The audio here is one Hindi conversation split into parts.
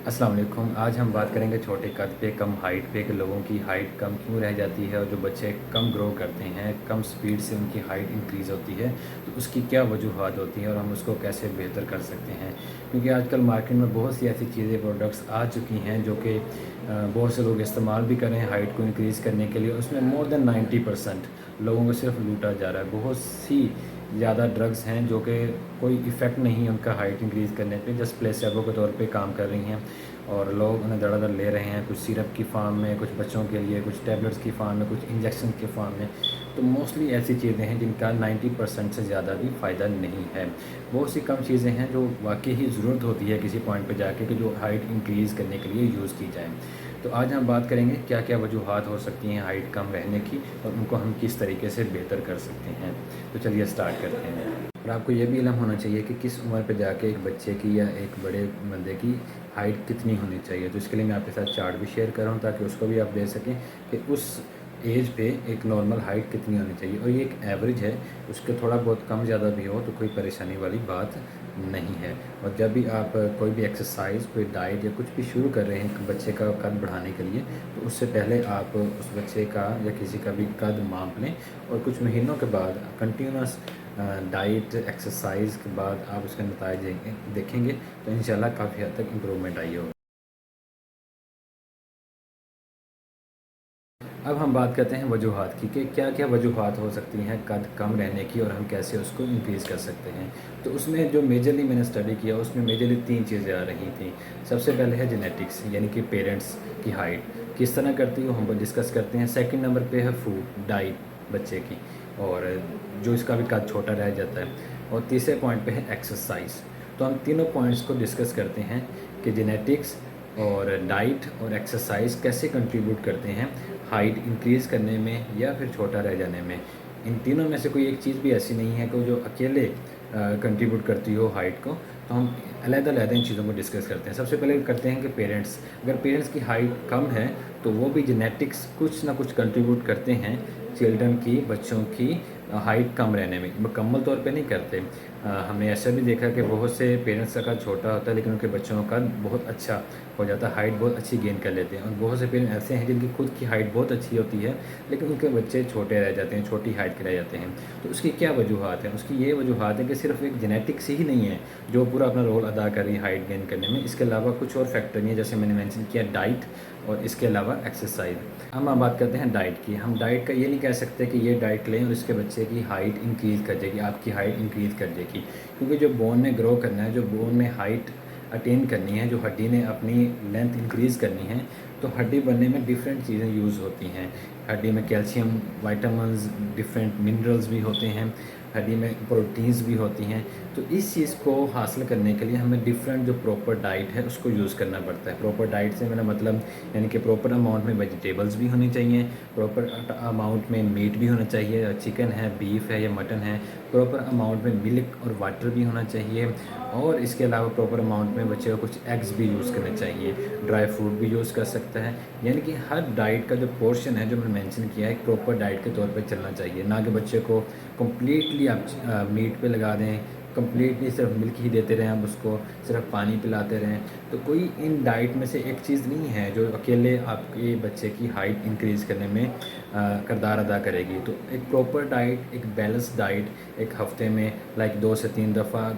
अस्सलाम वालेकुम। आज हम बात करेंगे छोटे कद पे कम हाइट पे कि लोगों की हाइट कम क्यों रह जाती है और जो बच्चे कम ग्रो करते हैं, कम स्पीड से उनकी हाइट इंक्रीज़ होती है, तो उसकी क्या वजूहात होती हैं और हम उसको कैसे बेहतर कर सकते हैं। क्योंकि आजकल मार्केट में बहुत सी ऐसी चीज़ें प्रोडक्ट्स आ चुकी हैं जो कि बहुत से लोग इस्तेमाल भी कर रहे हैं हाइट को इंक्रीज़ करने के लिए। उसमें मोर देन 90% लोगों को सिर्फ लूटा जा रहा है। बहुत सी ज़्यादा ड्रग्स हैं जो कि कोई इफ़ेक्ट नहीं है उनका हाइट इंक्रीज़ करने पे, जस्ट प्लेसेबो के तौर पे काम कर रही हैं और लोग उन्हें धड़ाधड़ ले रहे हैं, कुछ सिरप की फ़ॉर्म में, कुछ बच्चों के लिए, कुछ टैबलेट्स की फ़ॉर्म में, कुछ इंजेक्शन की फ़ॉर्म में। तो मोस्टली ऐसी चीज़ें हैं जिनका 90% से ज़्यादा भी फ़ायदा नहीं है। बहुत सी कम चीज़ें हैं जो वाक़ई ही ज़रूरत होती है किसी पॉइंट पे जाके कि जो हाइट इंक्रीज़ करने के लिए यूज़ की जाए। तो आज हम बात करेंगे क्या-क्या वजूहात हो सकती हैं हाइट कम रहने की और उनको हम किस तरीके से बेहतर कर सकते हैं। तो चलिए स्टार्ट करते हैं। और आपको ये भी इल्म होना चाहिए कि किस उम्र पे जाके एक बच्चे की या एक बड़े बंदे की हाइट कितनी होनी चाहिए। तो इसके लिए मैं आपके साथ चार्ट भी शेयर कर रहा हूँ ताकि उसको भी आप देख सकें कि उस एज पे एक नॉर्मल हाइट कितनी होनी चाहिए और ये एक एवरेज है, उसके थोड़ा बहुत कम ज़्यादा भी हो तो कोई परेशानी वाली बात नहीं है। और जब भी आप कोई भी एक्सरसाइज, कोई डाइट या कुछ भी शुरू कर रहे हैं बच्चे का कद बढ़ाने के लिए, तो उससे पहले आप उस बच्चे का या किसी का भी कद माप लें और कुछ महीनों के बाद कंटिन्यूअस डाइट एक्सरसाइज के बाद आप उसके नताइज देखेंगे तो इंशाल्लाह काफ़ी हद तक इम्प्रूवमेंट आई होगी। अब हम बात करते हैं वजूहात की कि क्या क्या वजूहात हो सकती हैं कद कम रहने की और हम कैसे उसको इंक्रीज़ कर सकते हैं। तो उसमें जो मेजरली मैंने स्टडी किया उसमें मेजरली 3 चीज़ें आ रही थी। सबसे पहले है जेनेटिक्स, यानी कि पेरेंट्स की हाइट किस तरह करती है हम डिस्कस करते हैं। सेकंड नंबर पे है फूड डाइट बच्चे की और जो इसका भी कद छोटा रह जाता है। और तीसरे पॉइंट पे है एक्सरसाइज। तो हम तीनों पॉइंट्स को डिस्कस करते हैं कि जेनेटिक्स और डाइट और एक्सरसाइज कैसे कंट्रीब्यूट करते हैं हाइट इंक्रीज़ करने में या फिर छोटा रह जाने में। इन तीनों में से कोई एक चीज़ भी ऐसी नहीं है कि जो अकेले कंट्रीब्यूट करती हो हाइट को। तो हम अलग-अलग इन चीज़ों को डिस्कस करते हैं। सबसे पहले करते हैं कि पेरेंट्स, अगर पेरेंट्स की हाइट कम है तो वो भी जेनेटिक्स कुछ ना कुछ कंट्रीब्यूट करते हैं चिल्ड्रन की, बच्चों की हाइट कम रहने में। मुकम्मल तौर पे नहीं करते। हमने ऐसा भी देखा कि बहुत से पेरेंट्स का कद छोटा होता है लेकिन उनके बच्चों का कद बहुत अच्छा हो जाता है, हाइट बहुत अच्छी गेन कर लेते हैं। और बहुत से पेरेंट्स ऐसे हैं जिनकी खुद की हाइट बहुत अच्छी होती है लेकिन उनके बच्चे छोटे रह जाते हैं, छोटी हाइट के रह जाते हैं। तो उसकी क्या वजूहात हैं? उसकी ये वजूहात है कि सिर्फ एक जेनेटिक्स ही नहीं है जो पूरा अपना रोल अदा कर रही है हाइट गेन करने में। इसके अलावा कुछ और फैक्टर नहीं है, जैसे मैंने मेंशन किया डाइट और इसके अलावा एक्सरसाइज। हम बात करते हैं डाइट की। हम डाइट का ये नहीं कह सकते कि ये डाइट लें और इसके बच्चे की हाइट इंक्रीज़ कर देगी, आपकी हाइट इंक्रीज़ कर देगी। क्योंकि जो बोन ने ग्रो करना है, जो बोन ने हाइट अटेन करनी है, जो हड्डी ने अपनी लेंथ इंक्रीज़ करनी है, तो हड्डी बनने में डिफरेंट चीज़ें यूज़ होती हैं। हड्डी में कैल्शियम, विटामिन्स, डिफरेंट मिनरल्स भी होते हैं, हड्डी में प्रोटीन्स भी होती हैं। तो इस चीज़ को हासिल करने के लिए हमें डिफरेंट जो प्रॉपर डाइट है उसको यूज़ करना पड़ता है। प्रॉपर डाइट से मेरा मतलब यानी कि प्रॉपर अमाउंट में वेजिटेबल्स भी होनी चाहिए, प्रॉपर अमाउंट में मीट भी होना चाहिए, चिकन है, बीफ है या मटन है, प्रॉपर अमाउंट में मिल्क और वाटर भी होना चाहिए और इसके अलावा प्रॉपर अमाउंट में बच्चे को कुछ एग्स भी यूज़ करने चाहिए, ड्राई फ्रूट भी यूज़ कर सकता है। यानी कि हर डाइट का जो पोर्शन है जो मैंने मेंशन किया है एक प्रॉपर डाइट के तौर पे चलना चाहिए, ना कि बच्चे को कम्प्लीटली आप मीट पे लगा दें, कम्प्लीटली सिर्फ मिल्क ही देते रहें, आप उसको सिर्फ पानी पिलाते रहें। तो कोई इन डाइट में से एक चीज़ नहीं है जो अकेले आपके बच्चे की हाइट इंक्रीज़ करने में किरदार अदा करेगी। तो एक प्रॉपर डाइट, एक बैलेंस डाइट, एक हफ़्ते में लाइक 2 से 3 दफ़ा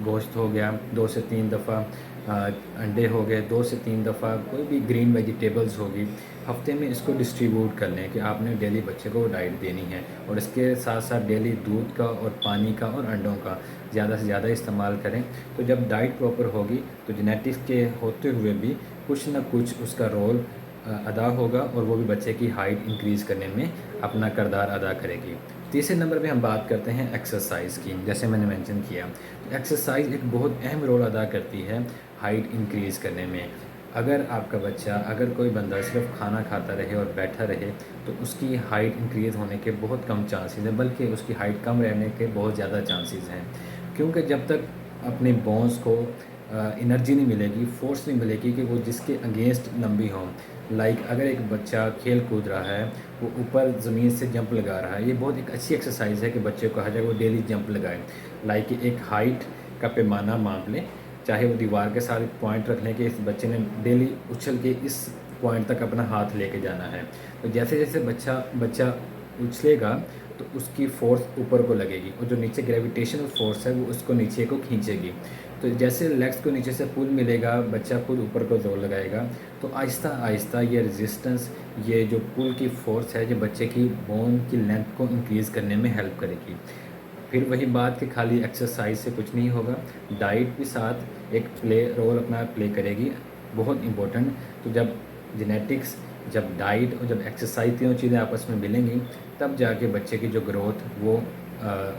गोश्त हो गया, 2 से 3 दफ़ा अंडे हो गए, 2 से 3 दफ़ा कोई भी ग्रीन वेजिटेबल्स होगी, हफ्ते में इसको डिस्ट्रीब्यूट कर लें कि आपने डेली बच्चे को डाइट देनी है। और इसके साथ साथ डेली दूध का और पानी का और अंडों का ज़्यादा से ज़्यादा इस्तेमाल करें। तो जब डाइट प्रॉपर होगी तो जेनेटिक्स के होते हुए भी कुछ ना कुछ उसका रोल अदा होगा और वो भी बच्चे की हाइट इंक्रीज़ करने में अपना किरदार अदा करेगी। तीसरे नंबर पे हम बात करते हैं एक्सरसाइज़ की। जैसे मैंने मेंशन किया, तो एक्सरसाइज़ एक बहुत अहम रोल अदा करती है हाइट इंक्रीज़ करने में। अगर आपका बच्चा, अगर कोई बंदा सिर्फ खाना खाता रहे और बैठा रहे तो उसकी हाइट इंक्रीज़ होने के बहुत कम चांसेस हैं, बल्कि उसकी हाइट कम रहने के बहुत ज़्यादा चांसेस हैं। क्योंकि जब तक अपने बोन्स को एनर्जी नहीं मिलेगी, फोर्स नहीं मिलेगी कि वो जिसके अगेंस्ट लंबी हों। लाइक अगर एक बच्चा खेल कूद रहा है, वो ऊपर ज़मीन से जंप लगा रहा है, ये बहुत एक अच्छी एक्सरसाइज है कि बच्चे को कहा जाए वो डेली जंप लगाए। लाइक एक हाइट का पैमाना माप लें, चाहे वो दीवार के साथ एक पॉइंट रख लें कि इस बच्चे ने डेली उछल के इस पॉइंट तक अपना हाथ लेके जाना है। तो जैसे जैसे बच्चा बच्चा उछलेगा तो उसकी फ़ोर्स ऊपर को लगेगी और जो नीचे ग्रेविटेशनल फोर्स है वो उसको नीचे को खींचेगी। तो जैसे लेग्स को नीचे से पुल मिलेगा, बच्चा खुद ऊपर को जोर लगाएगा, तो आहिस्ता आहिस्ता ये रेजिस्टेंस, ये जो पुल की फ़ोर्स है, जो बच्चे की बोन की लेंथ को इंक्रीज़ करने में हेल्प करेगी। फिर वही बात कि खाली एक्सरसाइज से कुछ नहीं होगा, डाइट भी साथ एक रोल अपना प्ले करेगी, बहुत इम्पोर्टेंट। तो जब जेनेटिक्स, जब डाइट और जब एक्सरसाइज तीनों चीज़ें आपस में मिलेंगी, तब जाके बच्चे की जो ग्रोथ वो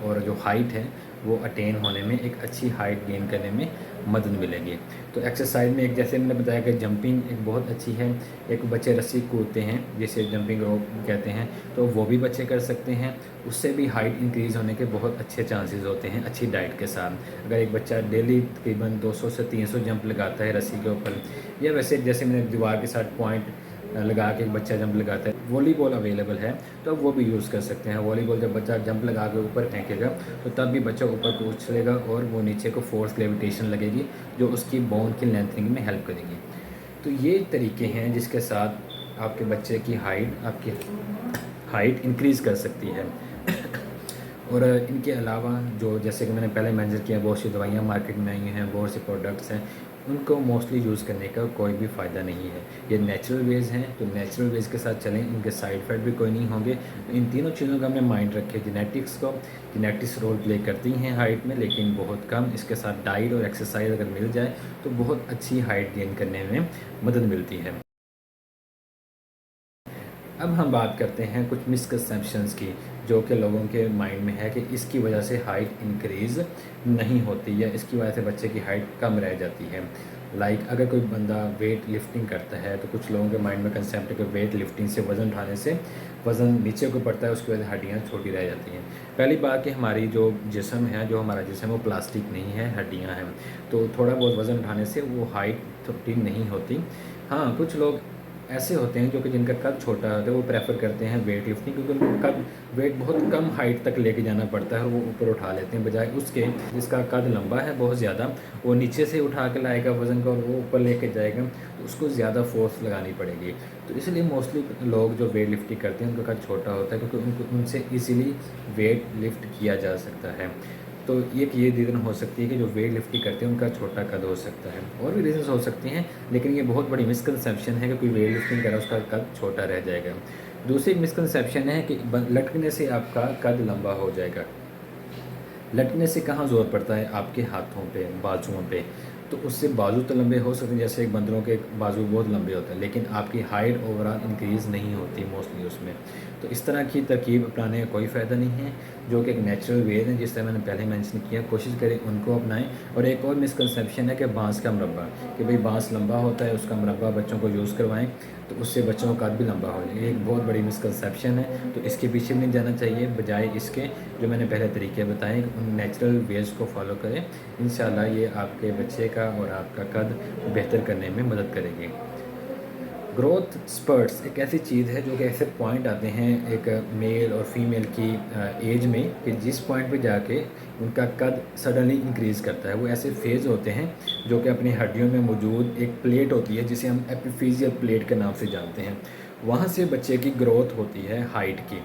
और जो हाइट है वो अटेन होने में, एक अच्छी हाइट गेन करने में मदद मिलेगी। तो एक्सरसाइज में एक, जैसे मैंने बताया कि जंपिंग एक बहुत अच्छी है। एक बच्चे रस्सी कूदते हैं जिसे जंपिंग रोप कहते हैं, तो वो भी बच्चे कर सकते हैं। उससे भी हाइट इंक्रीज़ होने के बहुत अच्छे चांसेस होते हैं अच्छी डाइट के साथ। अगर एक बच्चा डेली तकरीबन 200 से 300 जंप लगाता है रस्सी के ऊपर, या वैसे जैसे मैंने दीवार के साथ पॉइंट लगा के एक बच्चा जंप लगाता है, वॉलीबॉल अवेलेबल है तो वो भी यूज़ कर सकते हैं। वॉलीबॉल जब बच्चा जंप लगा के ऊपर फेंकेगा तो तब भी बच्चा ऊपर को उछलेगा और वो नीचे को फोर्स ग्रेविटेशन लगेगी जो उसकी बोन की लेंथनिंग में हेल्प करेगी। तो ये तरीके हैं जिसके साथ आपके बच्चे की आपकी हाइट इंक्रीज़ कर सकती है। और इनके अलावा जो, जैसे कि मैंने पहले मेंशन किया, बहुत सी दवाइयाँ मार्केट में आई हैं, बहुत से प्रोडक्ट्स हैं, उनको मोस्टली यूज़ करने का कोई भी फ़ायदा नहीं है। ये नेचुरल वेज़ हैं, तो नेचुरल वेज़ के साथ चलें, इनके साइड इफ़ेक्ट भी कोई नहीं होंगे। तो इन तीनों चीज़ों का हमने माइंड रखें। जेनेटिक्स रोल प्ले करती हैं हाइट में, लेकिन बहुत कम। इसके साथ डाइट और एक्सरसाइज अगर मिल जाए तो बहुत अच्छी हाइट गेन करने में मदद मिलती है। अब हम बात करते हैं कुछ मिसकंसेप्शंस की, जो कि लोगों के माइंड में है कि इसकी वजह से हाइट इंक्रीज़ नहीं होती, या इसकी वजह से बच्चे की हाइट कम रह जाती है। अगर कोई बंदा वेट लिफ्टिंग करता है तो कुछ लोगों के माइंड में कंसेप्ट है कि वेट लिफ्टिंग से, वज़न उठाने से वज़न नीचे को पड़ता है, उसकी वजह से हड्डियाँ छोटी रह जाती हैं। पहली बात कि हमारी जो जिस्म है, जो हमारा जिस्म है वो प्लास्टिक नहीं है, हड्डियाँ हैं। तो थोड़ा बहुत वज़न उठाने से वो हाइट छोटी नहीं होती। हाँ, कुछ लोग ऐसे होते हैं जो कि जिनका कद छोटा होता है, वो प्रेफर करते हैं वेट लिफ्टिंग, क्योंकि उनको वेट बहुत कम हाइट तक लेके जाना पड़ता है और वो ऊपर उठा लेते हैं, बजाय उसके जिसका कद लंबा है बहुत ज़्यादा, वो नीचे से उठा के लाएगा वज़न को और वो ऊपर लेके जाएगा, तो उसको ज़्यादा फोर्स लगानी पड़ेगी। तो इसलिए मोस्टली लोग जो वेट लिफ्टिंग करते हैं उनका कद छोटा होता है, क्योंकि उनसे ईजिली वेट लिफ्ट किया जा सकता है। तो ये रीज़न हो सकती है कि जो वेट लिफ्टिंग करते हैं उनका छोटा कद हो सकता है, और भी रीज़न्स हो सकती हैं, लेकिन ये बहुत बड़ी मिसकंसेप्शन है कि कोई वेट लिफ्टिंग करे उसका कद छोटा रह जाएगा। दूसरी मिसकंसेप्शन है कि लटकने से आपका कद लंबा हो जाएगा। लटकने से कहाँ ज़ोर पड़ता है? आपके हाथों पे, बाजुओं पे। तो उससे बाजू तो लंबे हो सकते हैं, जैसे एक बंदरों के बाजू बहुत लंबे होते हैं, लेकिन आपकी हाइट ओवरऑल इंक्रीज़ नहीं होती मोस्टली उसमें। तो इस तरह की तरकीब अपनाने का कोई फ़ायदा नहीं है, जो कि एक नेचुरल वेज है, जिस तरह मैंने पहले मेंशन किया, कोशिश करें उनको अपनाएं। और एक और मिसकंसेप्शन है कि बांस का मुरब्बा, कि भाई बांस लंबा होता है, उसका मुरब्बा बच्चों को यूज़ करवाएं तो उससे बच्चों का कद भी लंबा हो जाए। ये एक बहुत बड़ी मिसकंसेप्शन है, तो इसके पीछे भी नहीं जाना चाहिए। बजाय इसके जो मैंने पहले तरीके बताए, उन नेचुरल वेज को फॉलो करें। इंशाल्लाह ये आपके बच्चे का और आपका कद बेहतर करने में मदद करेगी। ग्रोथ स्पर्ट्स एक ऐसी चीज़ है जो कि ऐसे पॉइंट आते हैं एक मेल और फीमेल की एज में, कि जिस पॉइंट पे जाके उनका कद सडनली इंक्रीज़ करता है। वो ऐसे फेज़ होते हैं जो कि अपनी हड्डियों में मौजूद एक प्लेट होती है जिसे हम एपिफिजियल प्लेट के नाम से जानते हैं, वहाँ से बच्चे की ग्रोथ होती है हाइट की,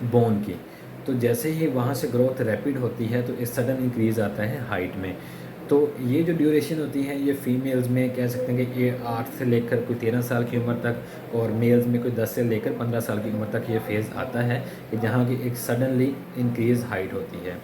बोन की। तो जैसे ही वहाँ से ग्रोथ रैपिड होती है तो एक सडन इंक्रीज़ आता है हाइट में। तो ये जो ड्यूरेशन होती है ये फीमेल्स में कह सकते हैं कि ये 8 से लेकर कोई 13 साल की उम्र तक, और मेल्स में कोई 10 से लेकर 15 साल की उम्र तक ये फेज़ आता है कि जहाँ की एक सडनली इंक्रीज़ हाइट होती है।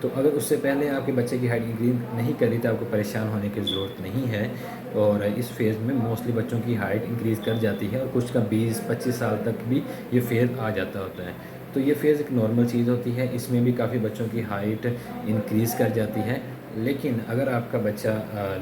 तो अगर उससे पहले आपके बच्चे की हाइट इंक्रीज नहीं करी तो आपको परेशान होने की ज़रूरत नहीं है। और इस फेज़ में मोस्टली बच्चों की हाइट इंक्रीज़ कर जाती है, और कुछ का 20-25 साल तक भी ये फेज़ आ जाता होता है। तो ये फेज़ एक नॉर्मल चीज़ होती है, इसमें भी काफ़ी बच्चों की हाइट इंक्रीज़ कर जाती है। लेकिन अगर आपका बच्चा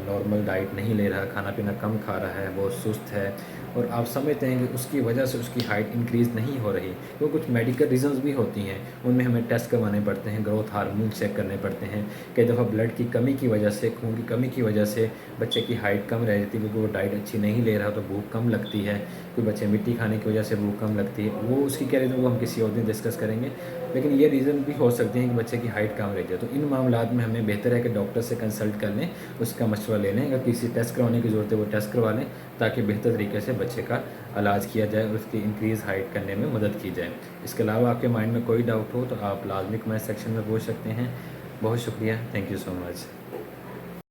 नॉर्मल डाइट नहीं ले रहा, खाना पीना कम खा रहा है, बहुत सुस्त है, और आप समझते हैं कि उसकी वजह से उसकी हाइट इंक्रीज़ नहीं हो रही, तो कुछ मेडिकल रीज़न्स भी होती हैं, उनमें हमें टेस्ट करवाने पड़ते हैं, ग्रोथ हार्मोन चेक करने पड़ते हैं। कई दफ़ा ब्लड की कमी की वजह से, खून की कमी की वजह से बच्चे की हाइट कम रह जाती है, क्योंकि वो डाइट अच्छी नहीं ले रहा तो भूख कम लगती है। कोई बच्चे मिट्टी खाने की वजह से भूख कम लगती है, वो उसकी क्या रीज़न, वो हम किसी और दिन डिस्कस करेंगे। लेकिन ये रीज़न भी हो सकते हैं कि बच्चे की हाइट कम रह जाए। तो इन मामलात में हमें बेहतर है कि डॉक्टर से कंसल्ट कर लें, उसका मशवरा ले लें। अगर किसी टेस्ट करवाने की ज़रूरत है वो टेस्ट करवा लें, ताकि बेहतर तरीके से बच्चे का इलाज किया जाए और उसकी इंक्रीज़ हाइट करने में मदद की जाए। इसके अलावा आपके माइंड में कोई डाउट हो तो आप लाजमी कमेंट सेक्शन में पूछ सकते हैं। बहुत शुक्रिया, थैंक यू सो मच।